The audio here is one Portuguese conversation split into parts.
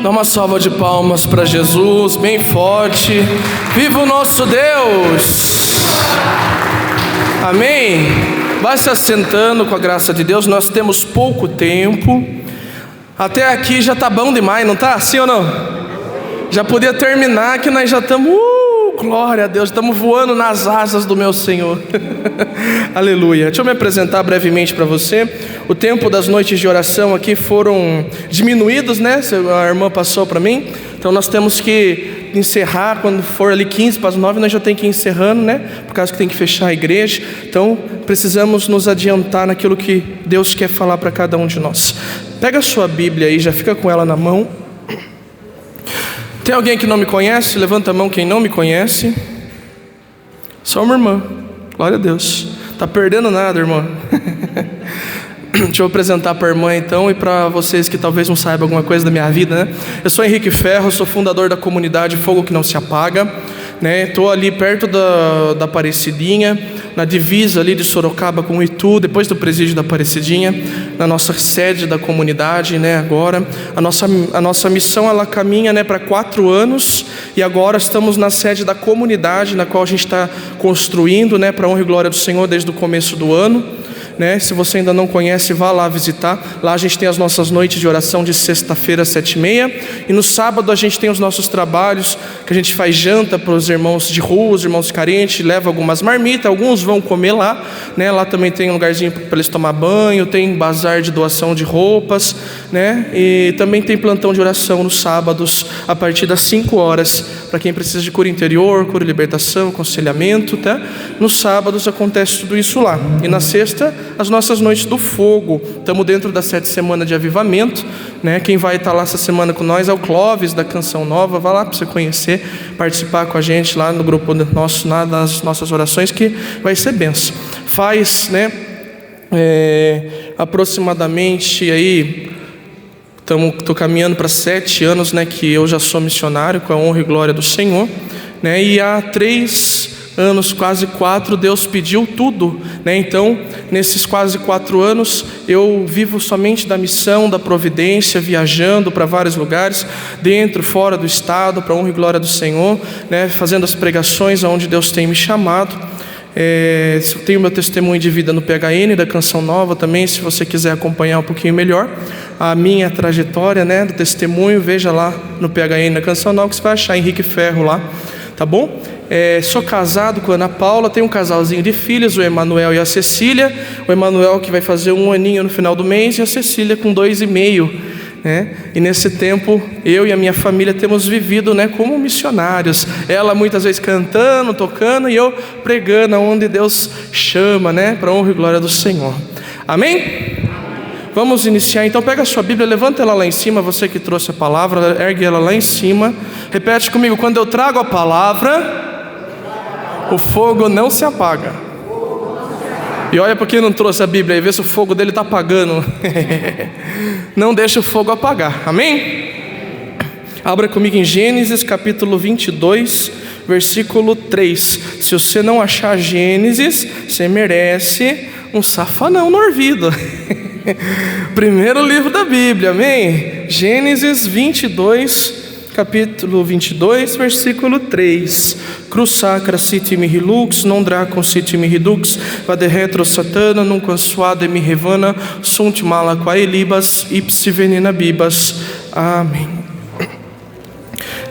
Dá uma salva de palmas para Jesus, bem forte. Viva o nosso Deus! Amém? Vai se assentando com a graça de Deus. Nós temos pouco tempo. Até aqui já tá bom demais, não tá? Sim ou não? Já podia terminar que nós já estamos... glória a Deus, estamos voando nas asas do meu Senhor. Aleluia. Deixa eu me apresentar brevemente para você. O tempo das noites de oração aqui foram diminuídos, né? A irmã passou para mim. Então nós temos que encerrar quando for ali 15 para as 9, nós já tem que ir encerrando, né? Por causa que tem que fechar a igreja. Então precisamos nos adiantar naquilo que Deus quer falar para cada um de nós. Pega a sua Bíblia aí, já fica com ela na mão. Tem alguém que não me conhece? Levanta a mão quem não me conhece. Só uma irmã. Glória a Deus. Tá perdendo nada, irmã. Deixa eu apresentar para a irmã então, e para vocês que talvez não saibam alguma coisa da minha vida, né? Eu sou Henrique Ferro, sou fundador da comunidade Fogo que Não Se Apaga, né? Estou ali perto da Aparecidinha, na divisa ali de Sorocaba com Itu, depois do presídio da Aparecidinha, na nossa sede da comunidade, né? Agora a nossa missão, ela caminha, né, para 4 anos, e agora estamos na sede da comunidade, na qual a gente está construindo, né, para a honra e glória do Senhor desde o começo do ano, né? Se você ainda não conhece, vá lá visitar. Lá a gente tem as nossas noites de oração de sexta-feira, 7h30, e no sábado a gente tem os nossos trabalhos, que a gente faz janta para os irmãos de rua, os irmãos carentes, leva algumas marmitas, alguns vão comer lá, né? Lá também tem um lugarzinho para eles tomar banho, tem bazar de doação de roupas, né? E também tem plantão de oração nos sábados, a partir das 5 horas, para quem precisa de cura interior, cura e libertação, aconselhamento, tá? Nos sábados acontece tudo isso lá. E na sexta, as nossas noites do fogo. Estamos dentro da 7ª semana de avivamento, né? Quem vai estar lá essa semana com nós é o Clóvis da Canção Nova. Vai lá para você conhecer, participar com a gente lá no grupo nosso, nas nossas orações, que vai ser benção. Faz, né, aproximadamente aí, estou caminhando para 7 anos, né, que eu já sou missionário com a honra e glória do Senhor, né? E há 3 anos, quase 4, Deus pediu tudo, né? Então, nesses quase 4 anos, eu vivo somente da missão, da providência, viajando para vários lugares, dentro, fora do estado, para a honra e glória do Senhor, né? Fazendo as pregações aonde Deus tem me chamado. Tenho meu testemunho de vida no PHN da Canção Nova também, se você quiser acompanhar um pouquinho melhor a minha trajetória, né, do testemunho, veja lá no PHN da Canção Nova, que você vai achar Henrique Ferro lá, tá bom? Sou casado com a Ana Paula, tenho um casalzinho de filhos, o Emanuel e a Cecília. O Emanuel que vai fazer 1 aninho no final do mês, e a Cecília com 2,5, né? E nesse tempo, eu e a minha família temos vivido, né, como missionários. Ela muitas vezes cantando, tocando, e eu pregando aonde Deus chama, né, para a honra e glória do Senhor. Amém? Vamos iniciar então. Pega a sua Bíblia, levanta ela lá em cima, você que trouxe a palavra, ergue ela lá em cima. Repete comigo: quando eu trago a palavra, o fogo não se apaga. E olha para quem não trouxe a Bíblia e vê se o fogo dele está apagando. Não deixa o fogo apagar, amém? Abra comigo em Gênesis capítulo 22, versículo 3. Se você não achar Gênesis, você merece um safanão no ouvido. Primeiro livro da Bíblia, amém? Gênesis 22, capítulo 22, versículo 3. Crus sacra sit mihi lux, non dracon sit mihi dux, vade retro satana, num consuade mi revana, sunt mala quae libas, ipsi venena bibas. Amém.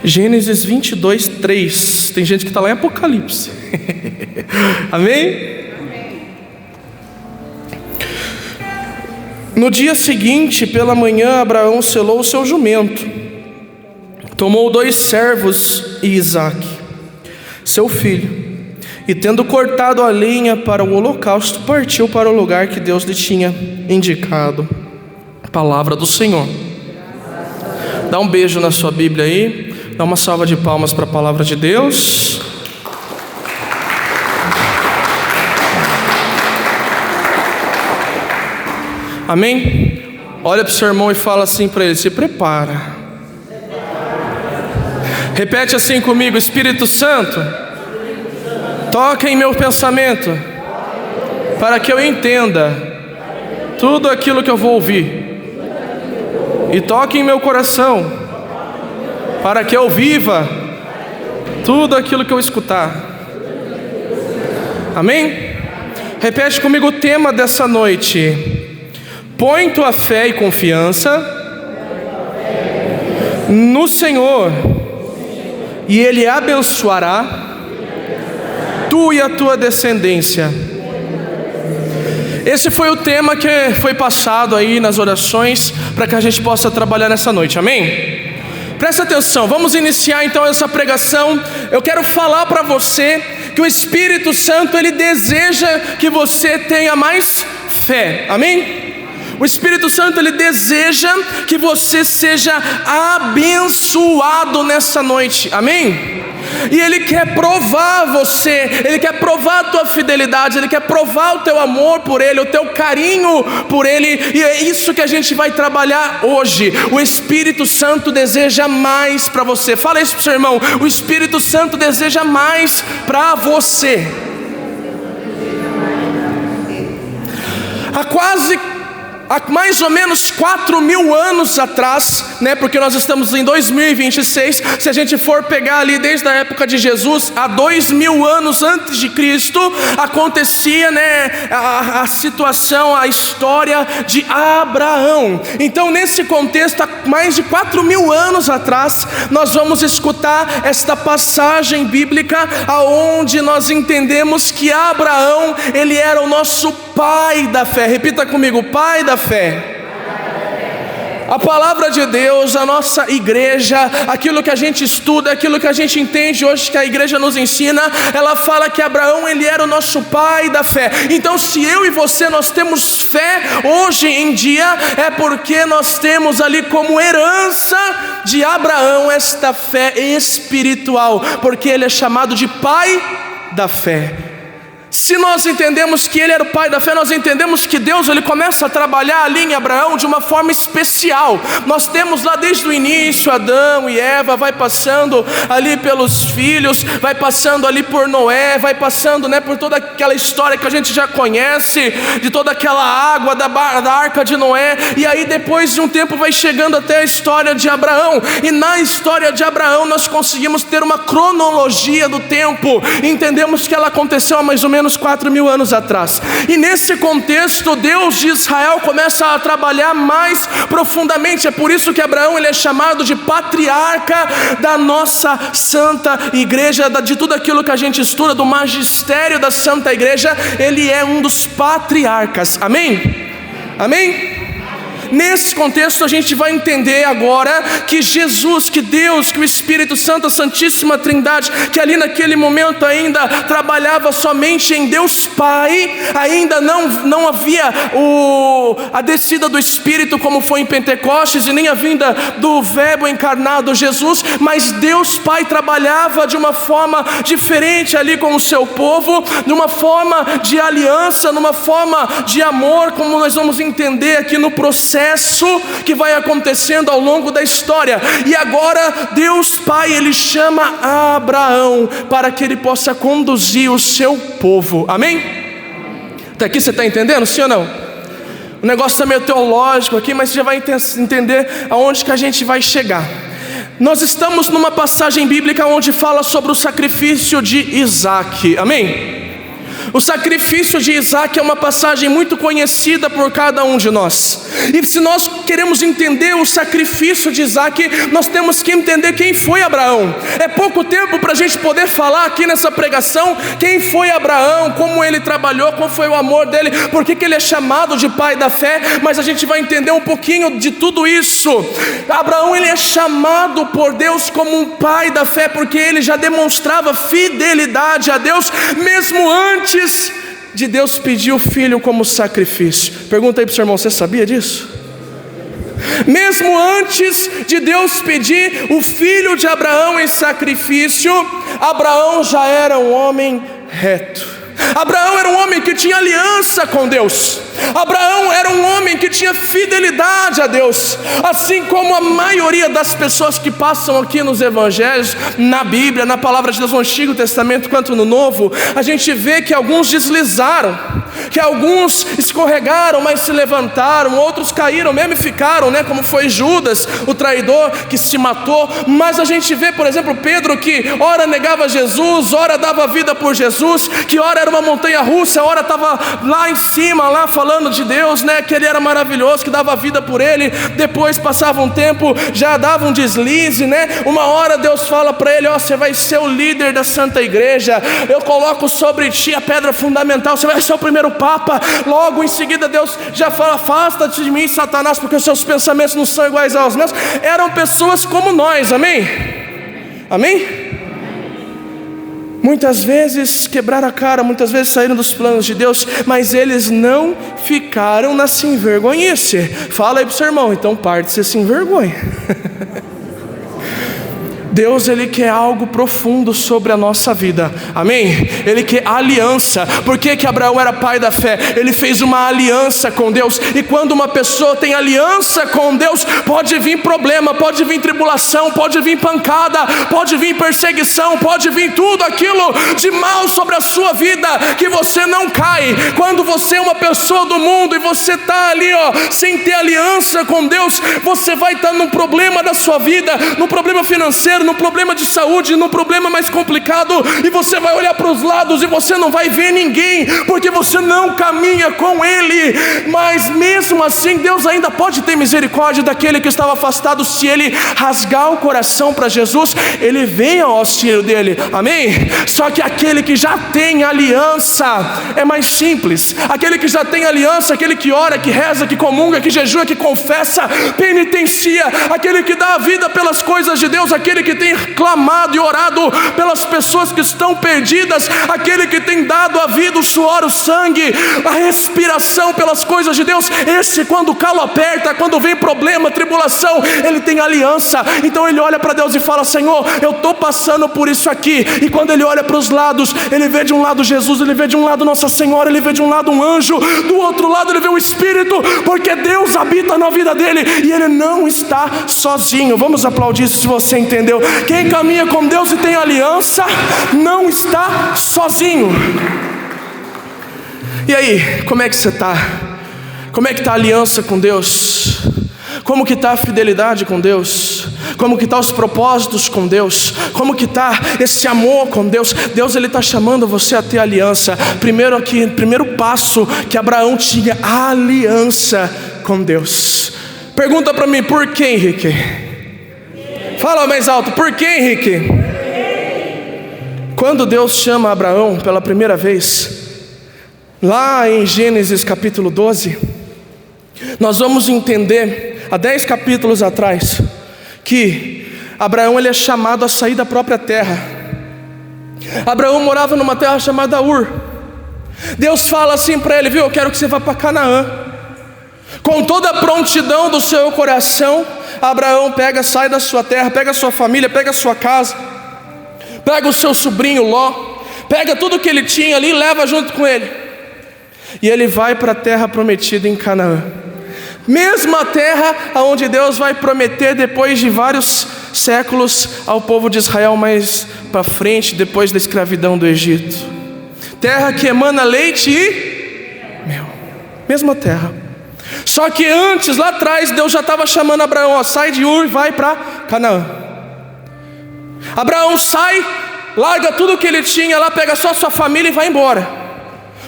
Gênesis 22, 3. Tem gente que está lá em Apocalipse. Amém? No dia seguinte, pela manhã, Abraão selou o seu jumento, tomou 2 servos e Isaque, seu filho, e tendo cortado a lenha para o holocausto, partiu para o lugar que Deus lhe tinha indicado. Palavra do Senhor. Dá um beijo na sua Bíblia aí, dá uma salva de palmas para a palavra de Deus. Amém? Olha para o seu irmão e fala assim para ele: se prepara. Repete assim comigo: Espírito Santo, toca em meu pensamento, para que eu entenda tudo aquilo que eu vou ouvir, e toque em meu coração, para que eu viva tudo aquilo que eu escutar. Amém? Repete comigo o tema dessa noite: põe tua fé e confiança no Senhor, e Ele abençoará tu e a tua descendência. Esse foi o tema que foi passado aí nas orações, para que a gente possa trabalhar nessa noite, amém? Presta atenção, vamos iniciar então essa pregação. Eu quero falar para você que o Espírito Santo, Ele deseja que você tenha mais fé, amém? O Espírito Santo, Ele deseja que você seja abençoado nessa noite, amém? E Ele quer provar você, Ele quer provar a tua fidelidade, Ele quer provar o teu amor por Ele, o teu carinho por Ele. E é isso que a gente vai trabalhar hoje. O Espírito Santo deseja mais para você. Fala isso para o seu irmão: o Espírito Santo deseja mais para você. Há mais ou menos 4.000 anos atrás, né, porque nós estamos em 2026, se a gente for pegar ali desde a época de Jesus, há 2.000 anos antes de Cristo, acontecia, né, a situação, a história de Abraão. Então, nesse contexto, há mais de 4.000 anos atrás, nós vamos escutar esta passagem bíblica, aonde nós entendemos que Abraão, ele era o nosso pai da fé. Repita comigo: pai da fé. A palavra de Deus, a nossa igreja, aquilo que a gente estuda, aquilo que a gente entende hoje que a igreja nos ensina, ela fala que Abraão, ele era o nosso pai da fé. Então, se eu e você nós temos fé hoje em dia, é porque nós temos ali como herança de Abraão esta fé espiritual, porque ele é chamado de pai da fé. Se nós entendemos que ele era o pai da fé, nós entendemos que Deus, ele começa a trabalhar ali em Abraão de uma forma especial. Nós temos lá desde o início Adão e Eva, vai passando ali pelos filhos, vai passando ali por Noé, vai passando, né, por toda aquela história que a gente já conhece, de toda aquela água da arca de Noé, e aí depois de um tempo vai chegando até a história de Abraão. E na história de Abraão nós conseguimos ter uma cronologia do tempo, entendemos que ela aconteceu há mais ou menos 4.000 anos atrás. E nesse contexto, Deus de Israel começa a trabalhar mais profundamente. É por isso que Abraão, ele é chamado de patriarca da nossa santa igreja, de tudo aquilo que a gente estuda, do magistério da santa igreja. Ele é um dos patriarcas, amém? Amém? Nesse contexto a gente vai entender agora que Jesus, que Deus, que o Espírito Santo, a Santíssima Trindade, que ali naquele momento ainda trabalhava somente em Deus Pai, ainda não havia a descida do Espírito como foi em Pentecostes, e nem a vinda do Verbo encarnado Jesus, mas Deus Pai trabalhava de uma forma diferente ali com o seu povo, de uma forma de aliança, numa forma de amor, como nós vamos entender aqui no processo que vai acontecendo ao longo da história. E agora Deus Pai, ele chama Abraão para que ele possa conduzir o seu povo, amém? Até aqui você está entendendo, sim ou não? O negócio está meio teológico aqui, mas você já vai entender aonde que a gente vai chegar. Nós estamos numa passagem bíblica onde fala sobre o sacrifício de Isaac, amém? O sacrifício de Isaac é uma passagem muito conhecida por cada um de nós. E se nós queremos entender o sacrifício de Isaac, nós temos que entender quem foi Abraão. É pouco tempo para a gente poder falar aqui nessa pregação quem foi Abraão, como ele trabalhou, qual foi o amor dele, por que ele é chamado de pai da fé, mas a gente vai entender um pouquinho de tudo isso. Abraão, ele é chamado por Deus como um pai da fé, porque ele já demonstrava fidelidade a Deus, mesmo antes de Deus pedir o filho como sacrifício. Pergunta aí para o seu irmão: você sabia disso? Mesmo antes de Deus pedir o filho de Abraão em sacrifício, Abraão já era um homem reto. Abraão era um homem que tinha aliança com Deus. Abraão era um homem que tinha fidelidade a Deus. Assim como a maioria das pessoas que passam aqui nos evangelhos, na Bíblia, na palavra de Deus, no Antigo Testamento quanto no Novo, a gente vê que alguns deslizaram. que alguns escorregaram, mas se levantaram, outros caíram mesmo e ficaram, né? Como foi Judas, o traidor que se matou. Mas a gente vê, por exemplo, Pedro, que ora negava Jesus, ora dava vida por Jesus, que ora era uma montanha russa, ora estava lá em cima, lá falando de Deus, né? Que ele era maravilhoso, que dava vida por ele. Depois passava um tempo, já dava um deslize, né? Uma hora Deus fala para ele: ó, você vai ser o líder da Santa Igreja, eu coloco sobre ti a pedra fundamental, você vai ser o primeiro Papa. Logo em seguida Deus já fala: afasta-te de mim, Satanás, porque os seus pensamentos não são iguais aos meus. Eram pessoas como nós, amém? Amém? Muitas vezes quebraram a cara, muitas vezes saíram dos planos de Deus, mas eles não ficaram na sem vergonhice. Fala aí pro seu irmão: então parte ser sem vergonha. Deus, Ele quer algo profundo sobre a nossa vida, amém? Ele quer aliança. Por que Abraão era pai da fé? Ele fez uma aliança com Deus. E quando uma pessoa tem aliança com Deus, pode vir problema, pode vir tribulação, pode vir pancada, pode vir perseguição, pode vir tudo aquilo de mal sobre a sua vida, que você não cai. Quando você é uma pessoa do mundo e você está ali, ó, sem ter aliança com Deus, você vai estar num problema da sua vida, num problema financeiro, no problema de saúde, no problema mais complicado, e você vai olhar para os lados e você não vai ver ninguém, porque você não caminha com Ele. Mas mesmo assim, Deus ainda pode ter misericórdia daquele que estava afastado. Se ele rasgar o coração para Jesus, Ele vem ao auxílio dele, amém? Só que aquele que já tem aliança é mais simples. Aquele que já tem aliança, aquele que ora, que reza, que comunga, que jejua, que confessa, penitencia, aquele que dá a vida pelas coisas de Deus, aquele que tem clamado e orado pelas pessoas que estão perdidas, aquele que tem dado a vida, o suor, o sangue, a respiração pelas coisas de Deus. Esse, quando o calo aperta, quando vem problema, tribulação, ele tem aliança. Então ele olha para Deus e fala: Senhor, eu estou passando por isso aqui. E quando ele olha para os lados, ele vê de um lado Jesus, ele vê de um lado Nossa Senhora, ele vê de um lado um anjo, do outro lado ele vê o Espírito, porque Deus habita na vida dele e ele não está sozinho. Vamos aplaudir isso se você entendeu. Quem caminha com Deus e tem aliança não está sozinho. E aí, como é que você está? Como é que está a aliança com Deus? Como que está a fidelidade com Deus? Como que está os propósitos com Deus? Como que está esse amor com Deus? Deus, Ele está chamando você a ter aliança. Primeiro passo que Abraão tinha, aliança com Deus. Pergunta para mim: por que, Henrique? Fala mais alto: por que, Henrique? Quando Deus chama Abraão pela primeira vez, lá em Gênesis capítulo 12, nós vamos entender, há 10 capítulos atrás, que Abraão, ele é chamado a sair da própria terra. Abraão morava numa terra chamada Ur. Deus fala assim para ele: viu, eu quero que você vá para Canaã. Com toda a prontidão do seu coração, Abraão sai da sua terra, pega a sua família, pega a sua casa, pega o seu sobrinho Ló, pega tudo que ele tinha ali e leva junto com ele. E ele vai para a terra prometida em Canaã. Mesma terra onde Deus vai prometer depois de vários séculos ao povo de Israel mais para frente, depois da escravidão do Egito. Terra que emana leite e mel. Mesma terra. Só que antes, lá atrás, Deus já estava chamando Abraão: ó, sai de Ur e vai para Canaã. Abraão sai, larga tudo que ele tinha lá, pega só sua família e vai embora,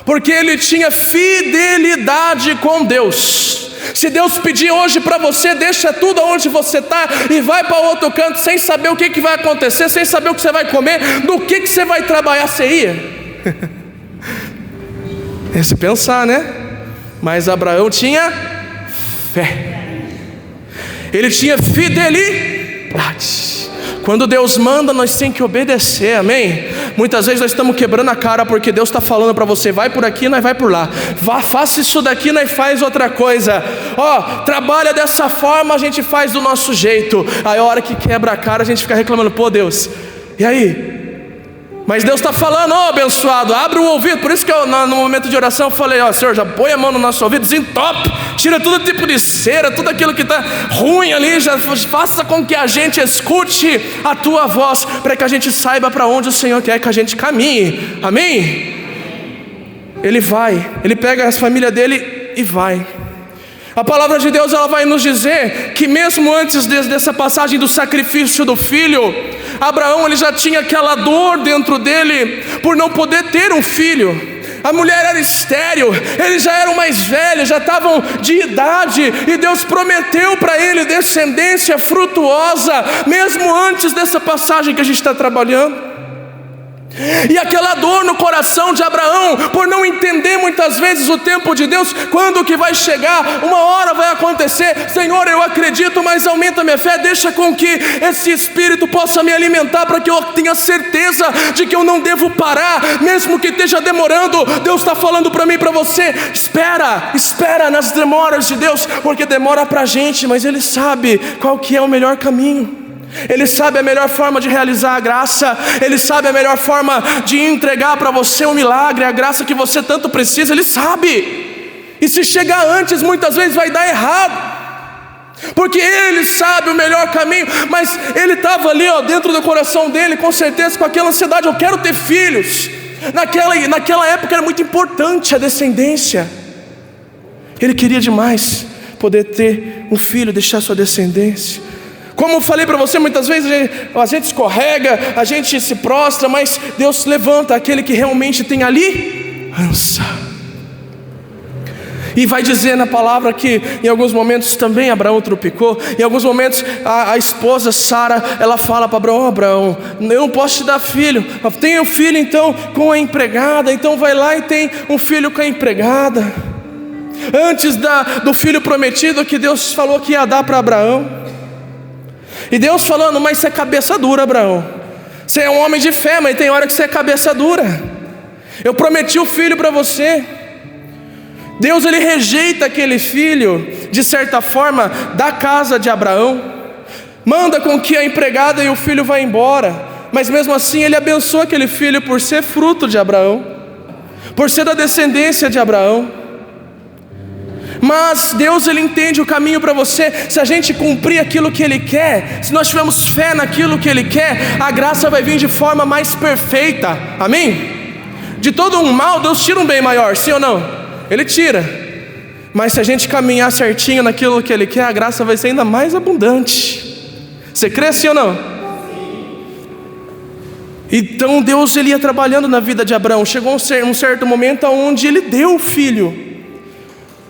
porque ele tinha fidelidade com Deus. Se Deus pedir hoje para você, deixa tudo onde você está e vai para outro canto, sem saber o que vai acontecer, sem saber o que você vai comer, do que você vai trabalhar, você ia? É se pensar, né? Mas Abraão tinha fé, ele tinha fidelidade. Quando Deus manda, nós temos que obedecer, amém? Muitas vezes nós estamos quebrando a cara porque Deus está falando para você: vai por aqui, nós vai por lá. Faça isso daqui, nós faz outra coisa. Trabalha dessa forma, a gente faz do nosso jeito. Aí a hora que quebra a cara, a gente fica reclamando: pô, Deus, e aí? Mas Deus está falando: abençoado, abre o ouvido. Por isso que eu, no momento de oração, eu falei: Senhor, já põe a mão no nosso ouvido, desentope, tira todo tipo de cera, tudo aquilo que está ruim ali, já faça com que a gente escute a tua voz, para que a gente saiba para onde o Senhor quer que a gente caminhe, amém? ele vai, ele pega a família dele e vai. A palavra de Deus, ela vai nos dizer que mesmo antes dessa passagem do sacrifício do filho, Abraão, ele já tinha aquela dor dentro dele por não poder ter um filho. A mulher era estéril, eles já eram mais velhos, já estavam de idade, e Deus prometeu para ele descendência frutuosa, mesmo antes dessa passagem que a gente está trabalhando. E aquela dor no coração de Abraão, por não entender muitas vezes o tempo de Deus, quando que vai chegar, uma hora vai acontecer, Senhor, eu acredito, mas aumenta a minha fé, deixa com que esse Espírito possa me alimentar, para que eu tenha certeza de que eu não devo parar, mesmo que esteja demorando. Deus está falando para mim e para você, espera nas demoras de Deus, porque demora para a gente, mas Ele sabe qual que é o melhor caminho. Ele sabe a melhor forma de realizar a graça. Ele sabe a melhor forma de entregar para você um milagre, a graça que você tanto precisa. Ele sabe. E se chegar antes, muitas vezes vai dar errado, porque Ele sabe o melhor caminho. Mas ele estava ali, dentro do coração dele, com certeza, com aquela ansiedade: eu quero ter filhos. Naquela época era muito importante a descendência. Ele queria demais poder ter um filho, deixar sua descendência. Como eu falei para você, muitas vezes a gente escorrega, a gente se prostra, mas Deus levanta aquele que realmente tem aliança. E vai dizer na palavra que em alguns momentos também Abraão tropicou. Em alguns momentos a esposa Sara, ela fala para Abraão: Abraão, eu não posso te dar filho. Tenha um filho então com a empregada. Então vai lá e tem um filho com a empregada, antes do filho prometido que Deus falou que ia dar para Abraão. E Deus falando: mas você é cabeça dura, Abraão. Você é um homem de fé, mas tem hora que você é cabeça dura. Eu prometi o filho para você. Deus, ele rejeita aquele filho, de certa forma, da casa de Abraão. Manda com que a empregada e o filho vá embora. Mas mesmo assim ele abençoa aquele filho por ser fruto de Abraão, por ser da descendência de Abraão. Mas Deus, ele entende o caminho para você. Se a gente cumprir aquilo que Ele quer, se nós tivermos fé naquilo que Ele quer, a graça vai vir de forma mais perfeita. Amém? De todo um mal, Deus tira um bem maior, sim ou não? Ele tira. Mas se a gente caminhar certinho naquilo que Ele quer, a graça vai ser ainda mais abundante. Você crê, sim ou não? Então Deus, ele ia trabalhando na vida de Abraão. Chegou um certo momento onde Ele deu o filho.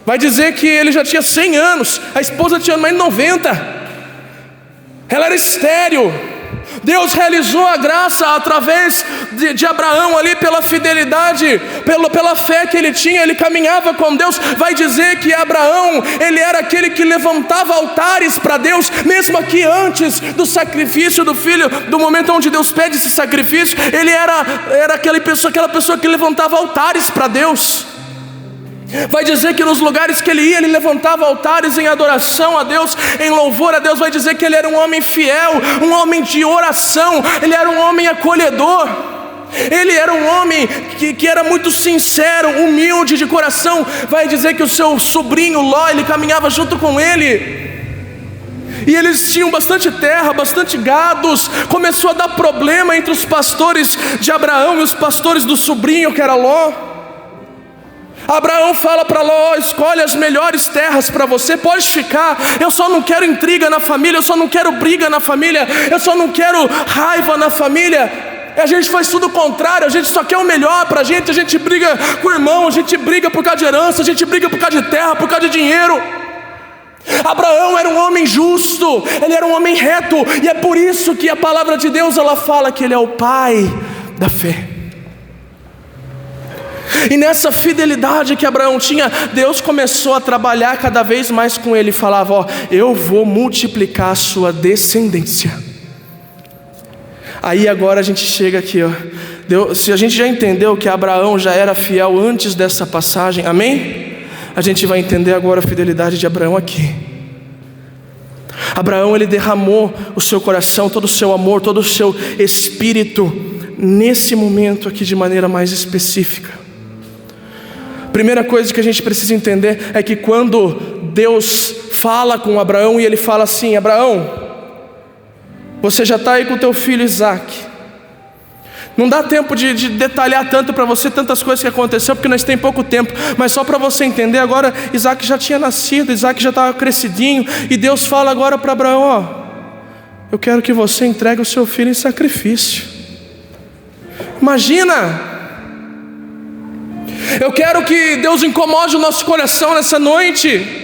Vai dizer que ele já tinha 100 anos, a esposa tinha mais de 90, ela era estéril. Deus realizou a graça através de Abraão ali, pela fidelidade, pela fé que ele tinha, ele caminhava com Deus. Vai dizer que Abraão, ele era aquele que levantava altares para Deus, mesmo aqui antes do sacrifício do filho, do momento onde Deus pede esse sacrifício, ele era aquela pessoa que levantava altares para Deus. Vai dizer que nos lugares que ele ia, ele levantava altares em adoração a Deus, em louvor a Deus. Vai dizer que ele era um homem fiel, um homem de oração, ele era um homem acolhedor. Ele era um homem que era muito sincero, humilde de coração. Vai dizer que o seu sobrinho Ló, ele caminhava junto com ele, e eles tinham bastante terra, bastante gados. Começou a dar problema entre os pastores de Abraão e os pastores do sobrinho, que era Ló. Abraão fala para Ló: escolhe as melhores terras para você, pode ficar. Eu só não quero intriga na família, eu só não quero briga na família, eu só não quero raiva na família. A gente faz tudo o contrário, a gente só quer o melhor para a gente briga com o irmão, a gente briga por causa de herança, a gente briga por causa de terra, por causa de dinheiro. Abraão era um homem justo, ele era um homem reto, e é por isso que a palavra de Deus, ela fala que ele é o pai da fé. E nessa fidelidade que Abraão tinha, Deus começou a trabalhar cada vez mais com ele. Falava: eu vou multiplicar a sua descendência. Aí agora a gente chega aqui, Deus, se a gente já entendeu que Abraão já era fiel antes dessa passagem, amém? A gente vai entender agora a fidelidade de Abraão aqui. Abraão, ele derramou o seu coração, todo o seu amor, todo o seu espírito nesse momento aqui de maneira mais específica. Primeira coisa que a gente precisa entender é que quando Deus fala com Abraão e ele fala assim: Abraão, você já está aí com o teu filho Isaac. Não dá tempo de detalhar tanto para você tantas coisas que aconteceu, porque nós temos pouco tempo. Mas só para você entender, agora Isaac já tinha nascido, Isaac já estava crescidinho, e Deus fala agora para Abraão: ó, eu quero que você entregue o seu filho em sacrifício. Imagina! Eu quero que Deus incomode o nosso coração nessa noite.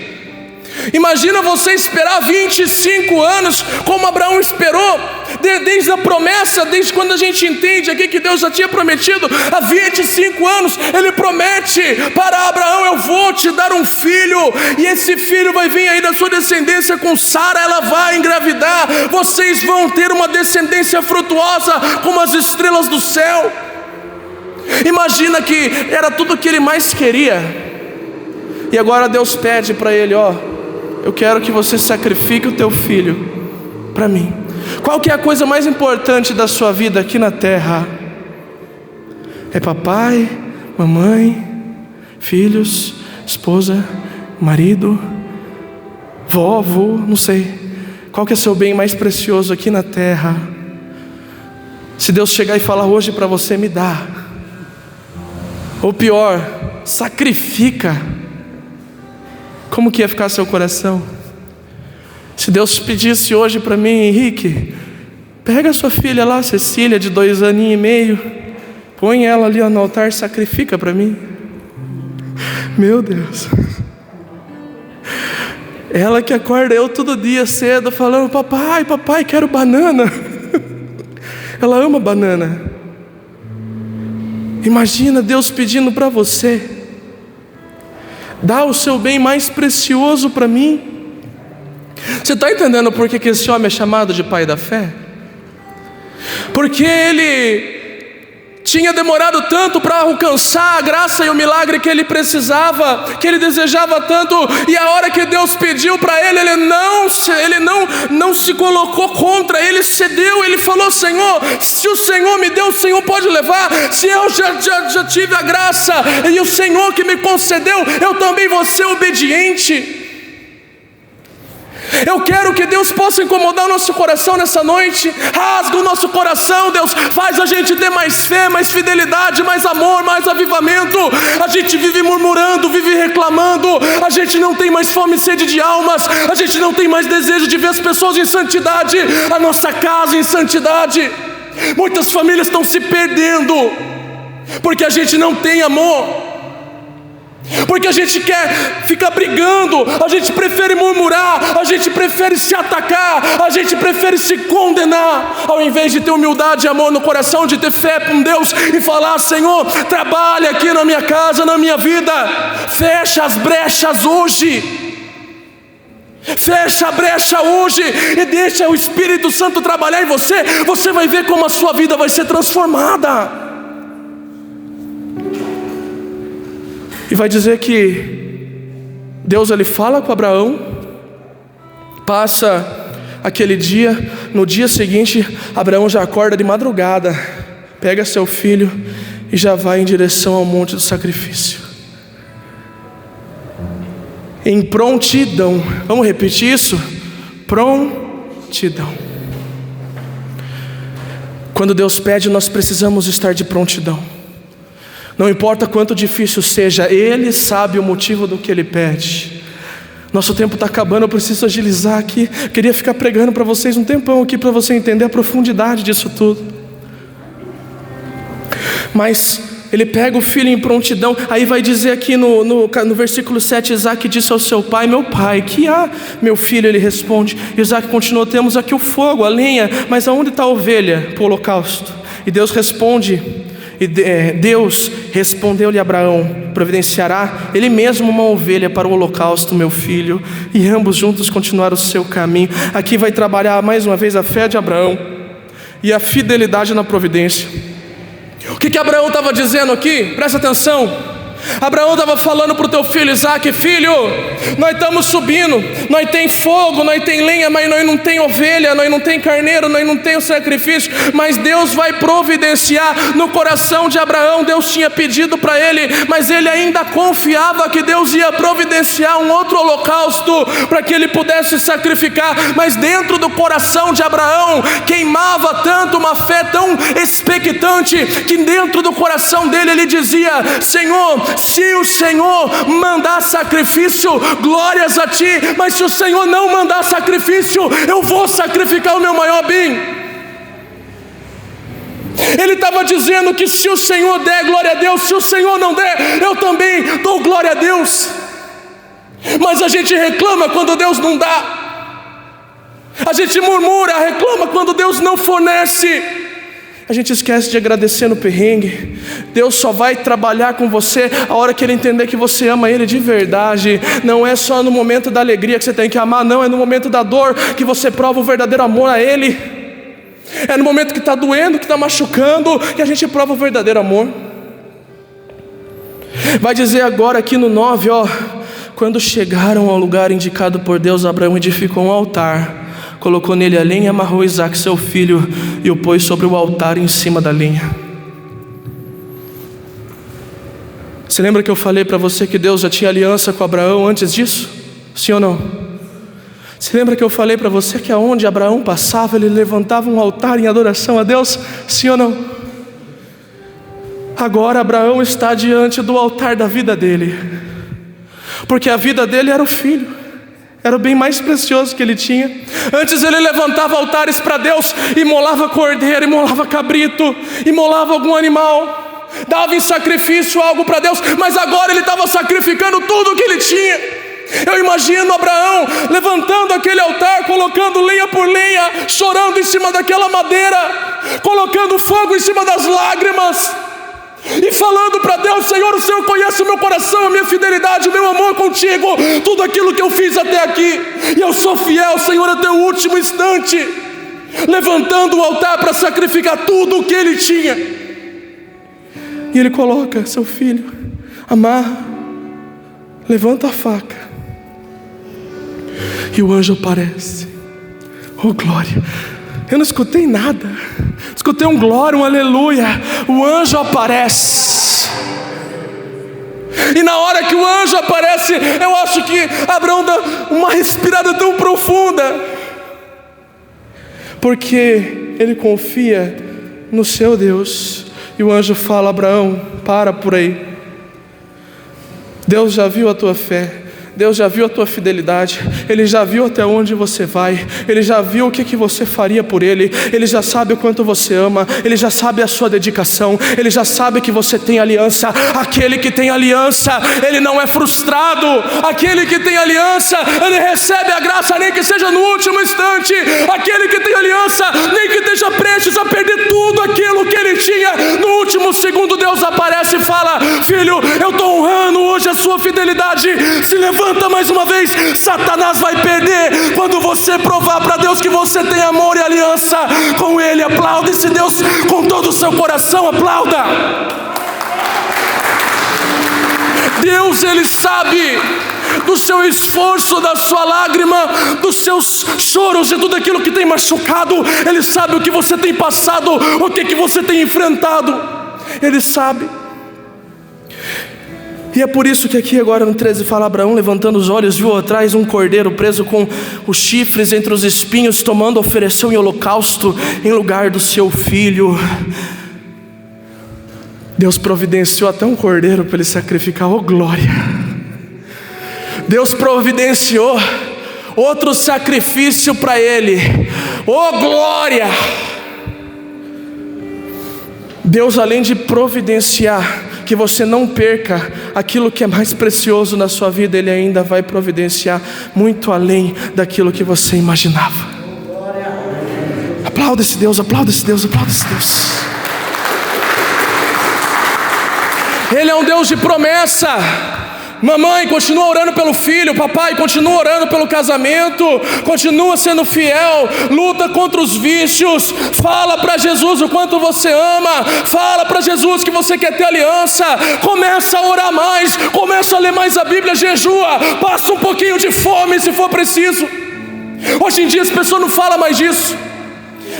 Imagina você esperar 25 anos, como Abraão esperou, desde a promessa, desde quando a gente entende aqui que Deus já tinha prometido, há 25 anos, Ele promete para Abraão: eu vou te dar um filho, e esse filho vai vir aí da sua descendência com Sara, ela vai engravidar, vocês vão ter uma descendência frutuosa como as estrelas do céu. Imagina que era tudo o que ele mais queria, e agora Deus pede para ele: ó, eu quero que você sacrifique o teu filho para mim. Qual que é a coisa mais importante da sua vida aqui na terra? É papai, mamãe, filhos, esposa, marido, vovô, não sei. Qual que é o seu bem mais precioso aqui na terra? Se Deus chegar e falar hoje para você: me dá, ou pior, sacrifica, como que ia ficar seu coração? Se Deus pedisse hoje para mim: Henrique, pega a sua filha lá, Cecília, de 2 aninhos e meio, põe ela ali no altar, sacrifica para mim. Meu Deus, ela que acorda eu todo dia cedo falando: papai, papai, quero banana. Ela ama banana. Imagina Deus pedindo para você: dá o seu bem mais precioso para mim. Você está entendendo por que esse homem é chamado de pai da fé? Porque ele tinha demorado tanto para alcançar a graça e o milagre que ele precisava, que ele desejava tanto, e a hora que Deus pediu para ele, ele não se colocou contra, ele cedeu. Ele falou: Senhor, se o Senhor me deu, o Senhor pode levar. Se eu já tive a graça e o Senhor que me concedeu, eu também vou ser obediente. Eu quero que Deus possa incomodar o nosso coração nessa noite. Rasga o nosso coração, Deus. Faz a gente ter mais fé, mais fidelidade, mais amor, mais avivamento. A gente vive murmurando, vive reclamando. A gente não tem mais fome e sede de almas. A gente não tem mais desejo de ver as pessoas em santidade, a nossa casa em santidade. Muitas famílias estão se perdendo porque a gente não tem amor, porque a gente quer ficar brigando, a gente prefere murmurar, a gente prefere se atacar, a gente prefere se condenar, ao invés de ter humildade e amor no coração, de ter fé com Deus e falar: Senhor, trabalha aqui na minha casa, na minha vida, fecha as brechas hoje, fecha a brecha hoje e deixa o Espírito Santo trabalhar em você. Você vai ver como a sua vida vai ser transformada. E vai dizer que Deus, ele fala com Abraão, passa aquele dia, no dia seguinte Abraão já acorda de madrugada, pega seu filho e já vai em direção ao monte do sacrifício, em prontidão. Vamos repetir isso? Prontidão. Quando Deus pede, nós precisamos estar de prontidão. Não importa quanto difícil seja, Ele sabe o motivo do que Ele pede. Nosso tempo está acabando, eu preciso agilizar aqui. Queria ficar pregando para vocês um tempão aqui, para você entender a profundidade disso tudo. Mas ele pega o filho em prontidão. Aí vai dizer aqui no versículo 7, Isaac disse ao seu pai: meu pai, que há, meu filho? Ele responde. Isaac continuou: temos aqui o fogo, a lenha, mas aonde está a ovelha para o holocausto? E Deus responde... Deus respondeu-lhe a Abraão: providenciará Ele mesmo uma ovelha para o holocausto, meu filho. E ambos juntos continuaram o seu caminho. Aqui vai trabalhar mais uma vez a fé de Abraão e a fidelidade na providência. O que Abraão estava dizendo aqui? Presta atenção. Abraão estava falando para o teu filho Isaque: filho, nós estamos subindo, nós tem fogo, nós tem lenha, mas nós não tem ovelha, nós não tem carneiro, nós não tem o sacrifício, mas Deus vai providenciar. No coração de Abraão, Deus tinha pedido para ele, mas ele ainda confiava que Deus ia providenciar um outro holocausto para que ele pudesse sacrificar. Mas dentro do coração de Abraão queimava tanto uma fé tão expectante, que dentro do coração dele ele dizia: Senhor, se o Senhor mandar sacrifício, glórias a ti, mas se o Senhor não mandar sacrifício, eu vou sacrificar o meu maior bem. Ele estava dizendo que se o Senhor der, glória a Deus; se o Senhor não der, eu também dou glória a Deus. Mas a gente reclama quando Deus não dá, a gente murmura, reclama quando Deus não fornece. A gente esquece de agradecer no perrengue. Deus só vai trabalhar com você a hora que Ele entender que você ama Ele de verdade. Não é só no momento da alegria que você tem que amar, não. É no momento da dor que você prova o verdadeiro amor a Ele. É no momento que está doendo, que está machucando, que a gente prova o verdadeiro amor. Vai dizer agora aqui no 9, quando chegaram ao lugar indicado por Deus, Abraão edificou um altar, colocou nele a lenha, amarrou Isaque seu filho e o pôs sobre o altar em cima da lenha. Você lembra que eu falei para você que Deus já tinha aliança com Abraão antes disso? Sim ou não? Você lembra que eu falei para você que aonde Abraão passava, ele levantava um altar em adoração a Deus? Sim ou não? Agora Abraão está diante do altar da vida dele, porque a vida dele era o filho, era o bem mais precioso que ele tinha. Antes ele levantava altares para Deus, imolava cordeiro, imolava cabrito, imolava algum animal, dava em sacrifício algo para Deus, mas agora ele estava sacrificando tudo o que ele tinha. Eu imagino Abraão levantando aquele altar, colocando lenha por lenha, chorando em cima daquela madeira, colocando fogo em cima das lágrimas e falando para Deus: Senhor, o Senhor conhece o meu coração, a minha fidelidade, o meu amor contigo, tudo aquilo que eu fiz até aqui, e eu sou fiel, Senhor, até o último instante, levantando o altar para sacrificar tudo o que ele tinha. E ele coloca seu filho, amarra, levanta a faca, e o anjo aparece. Oh glória! Eu não escutei nada, escutei um glória, um aleluia. O anjo aparece, e na hora que o anjo aparece, eu acho que Abraão dá uma respirada tão profunda, porque ele confia no seu Deus. E o anjo fala: Abraão, para por aí. Deus já viu a tua fé, Deus já viu a tua fidelidade, Ele já viu até onde você vai, Ele já viu o que você faria por Ele, Ele já sabe o quanto você ama, Ele já sabe a sua dedicação, Ele já sabe que você tem aliança. Aquele que tem aliança, ele não é frustrado. Aquele que tem aliança, ele recebe a graça, nem que seja no último instante. Aquele que tem aliança, nem que esteja prestes a perder tudo aquilo que ele tinha, no último segundo Deus aparece e fala: filho, eu estou honrando hoje a sua fidelidade. Se levanta mais uma vez. Satanás vai perder quando você provar para Deus que você tem amor e aliança com Ele. Aplauda esse Deus com todo o seu coração, aplauda. Deus, Ele sabe do seu esforço, da sua lágrima, dos seus choros, de tudo aquilo que tem machucado. Ele sabe o que você tem passado, o que você tem enfrentado. Ele sabe. E é por isso que aqui agora no 13 fala: Abraão, levantando os olhos, viu atrás um cordeiro preso com os chifres entre os espinhos, tomando, ofereceu em holocausto em lugar do seu filho. Deus providenciou até um cordeiro para ele sacrificar. Oh glória! Deus providenciou outro sacrifício para ele. Oh glória! Deus, além de providenciar que você não perca aquilo que é mais precioso na sua vida, Ele ainda vai providenciar muito além daquilo que você imaginava. Aplauda esse Deus, aplauda esse Deus, aplauda esse Deus. Ele é um Deus de promessa. Mamãe, continua orando pelo filho. Papai, continua orando pelo casamento. Continua sendo fiel. Luta contra os vícios. Fala para Jesus o quanto você ama. Fala para Jesus que você quer ter aliança. Começa a orar mais. Começa a ler mais a Bíblia. Jejua. Passa um pouquinho de fome se for preciso. Hoje em dia as pessoas não falam mais disso.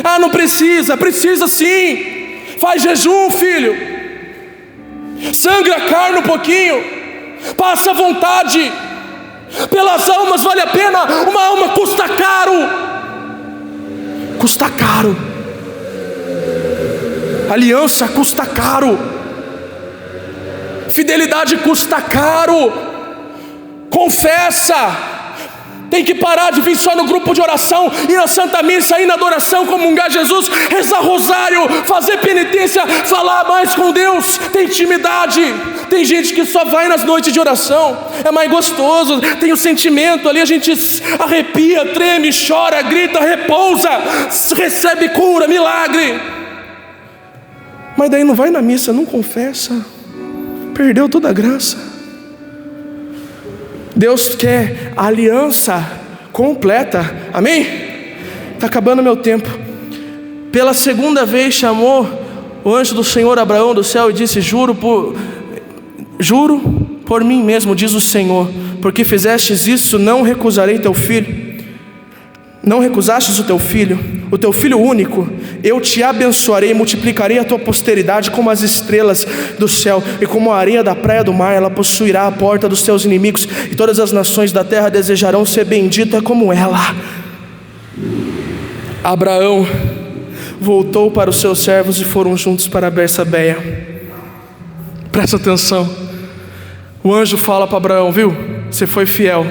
Ah, não precisa. Precisa sim. Faz jejum, filho. Sangra a carne um pouquinho. Passa à vontade. Pelas almas vale a pena. Uma alma custa caro. Custa caro. Aliança custa caro. Fidelidade custa caro. Confessa. Tem que parar de vir só no grupo de oração, ir na Santa Missa, ir na adoração, comungar Jesus, rezar rosário, fazer penitência, falar mais com Deus, ter intimidade. Tem gente que só vai nas noites de oração, é mais gostoso, tem o sentimento ali, a gente arrepia, treme, chora, grita, repousa, recebe cura, milagre. Mas daí não vai na missa, não confessa, perdeu toda a graça. Deus quer a aliança completa, amém? Está acabando meu tempo. Pela segunda vez chamou o anjo do Senhor Abraão do céu e disse: juro por mim mesmo, diz o Senhor, porque fizestes isso, não recusarei teu filho. Não recusastes o teu filho único. Eu te abençoarei, multiplicarei a tua posteridade como as estrelas do céu e como a areia da praia do mar. Ela possuirá a porta dos teus inimigos, e todas as nações da terra desejarão ser bendita como ela. Abraão voltou para os seus servos e foram juntos para Bersabeia. Presta atenção. O anjo fala para Abraão: viu, você foi fiel.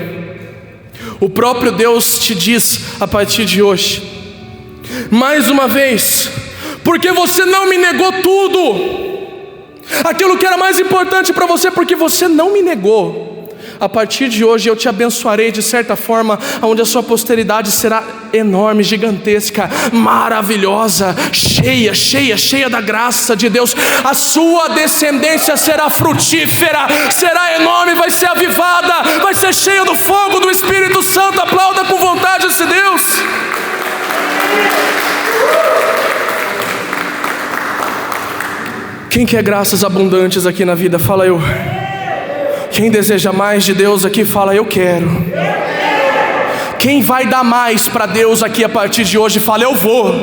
O próprio Deus te diz a partir de hoje, mais uma vez, porque você não me negou tudo, aquilo que era mais importante para você, porque você não me negou. A partir de hoje eu te abençoarei de certa forma, onde a sua posteridade será enorme, gigantesca, maravilhosa, cheia da graça de Deus. A sua descendência será frutífera, será enorme, vai ser avivada, vai ser cheia do fogo do Espírito Santo. Aplauda com vontade esse Deus. Quem quer graças abundantes aqui na vida? Fala eu. Quem deseja mais de Deus aqui? Fala eu quero. Quem vai dar mais para Deus aqui a partir de hoje? Fala eu vou.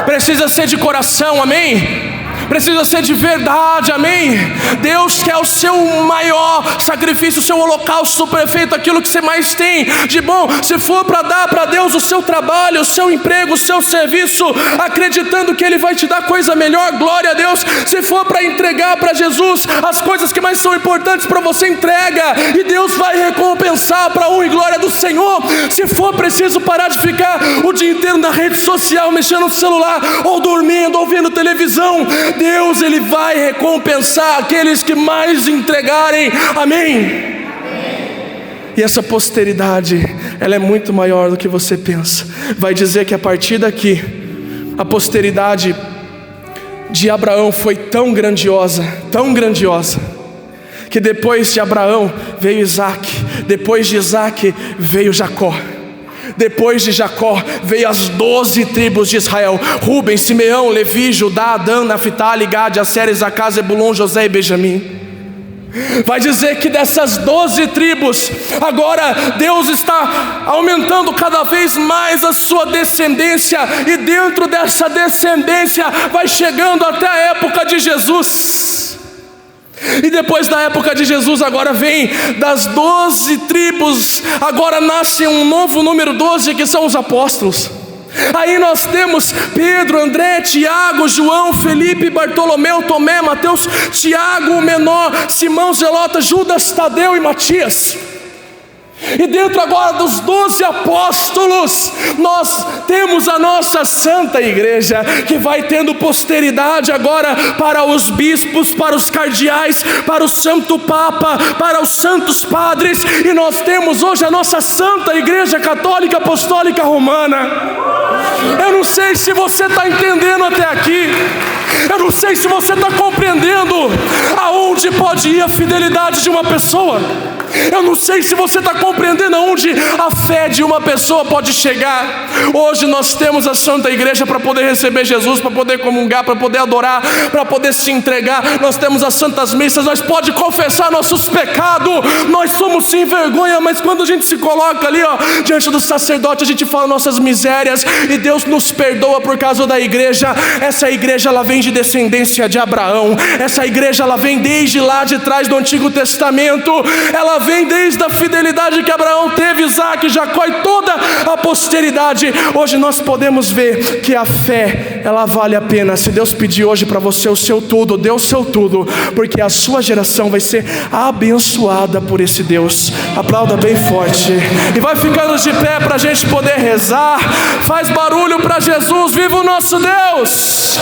Precisa ser de coração, amém? Precisa ser de verdade, amém? Deus quer o seu maior sacrifício, o seu holocausto perfeito, aquilo que você mais tem de bom. Se for para dar para Deus o seu trabalho, o seu emprego, o seu serviço, acreditando que Ele vai te dar coisa melhor, glória a Deus. Se for para entregar para Jesus as coisas que mais são importantes para você, entrega, e Deus vai recompensar para honra e glória do Senhor. Se for preciso parar de ficar o dia inteiro na rede social, mexendo no celular, ou dormindo, ou vendo televisão, Deus, Ele vai recompensar aqueles que mais entregarem, amém? E essa posteridade, ela é muito maior do que você pensa. Vai dizer que a partir daqui, a posteridade de Abraão foi tão grandiosa, que depois de Abraão veio Isaac, depois de Isaac veio Jacó, depois de Jacó veio as 12 tribos de Israel: Rubem, Simeão, Levi, Judá, Dan, Naphtali, Gade, Asser, Isacar, Zebulon, José e Benjamim. Vai dizer que dessas 12 tribos, agora Deus está aumentando cada vez mais a sua descendência, e dentro dessa descendência vai chegando até a época de Jesus. E depois da época de Jesus, agora vem das 12 tribos, agora nasce um novo número 12, que são os apóstolos. Aí nós temos Pedro, André, Tiago, João, Felipe, Bartolomeu, Tomé, Mateus, Tiago o menor, Simão, Zelota, Judas, Tadeu e Matias. E dentro agora dos 12 apóstolos, nós temos a nossa santa igreja, que vai tendo posteridade agora para os bispos, para os cardeais, para o santo papa, para os santos padres. E nós temos hoje a nossa santa igreja católica apostólica romana. Eu não sei se você está entendendo até aqui. Eu não sei se você está compreendendo aonde pode ir a fidelidade de uma pessoa. Eu não sei se você está compreendendo aonde a fé de uma pessoa pode chegar. Hoje nós temos a Santa Igreja para poder receber Jesus, para poder comungar, para poder adorar, para poder se entregar. Nós temos as Santas Missas, nós pode confessar nossos pecados. Nós somos sem vergonha, mas quando a gente se coloca ali, diante do sacerdote, a gente fala nossas misérias e Deus nos perdoa por causa da igreja. Essa igreja, ela vem de descendência de Abraão. Essa igreja, ela vem desde lá de trás do Antigo Testamento. Ela vem desde a fidelidade que Abraão teve, Isaac, Jacó e toda a posteridade. Hoje nós podemos ver que a fé, ela vale a pena. Se Deus pedir hoje para você o seu tudo, dê o seu tudo, porque a sua geração vai ser abençoada por esse Deus. Aplauda bem forte e vai ficando de pé para a gente poder rezar. Faz barulho para Jesus. Viva o nosso Deus,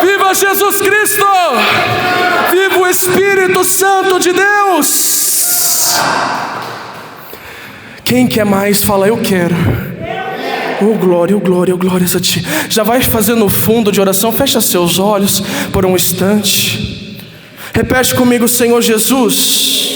viva Jesus Cristo, viva o Espírito Santo de Deus. Quem quer mais? Fala, eu quero. Oh glória, oh glória, oh glória a ti. Já vai fazendo fundo de oração. Fecha seus olhos por um instante. Repete comigo: Senhor Jesus,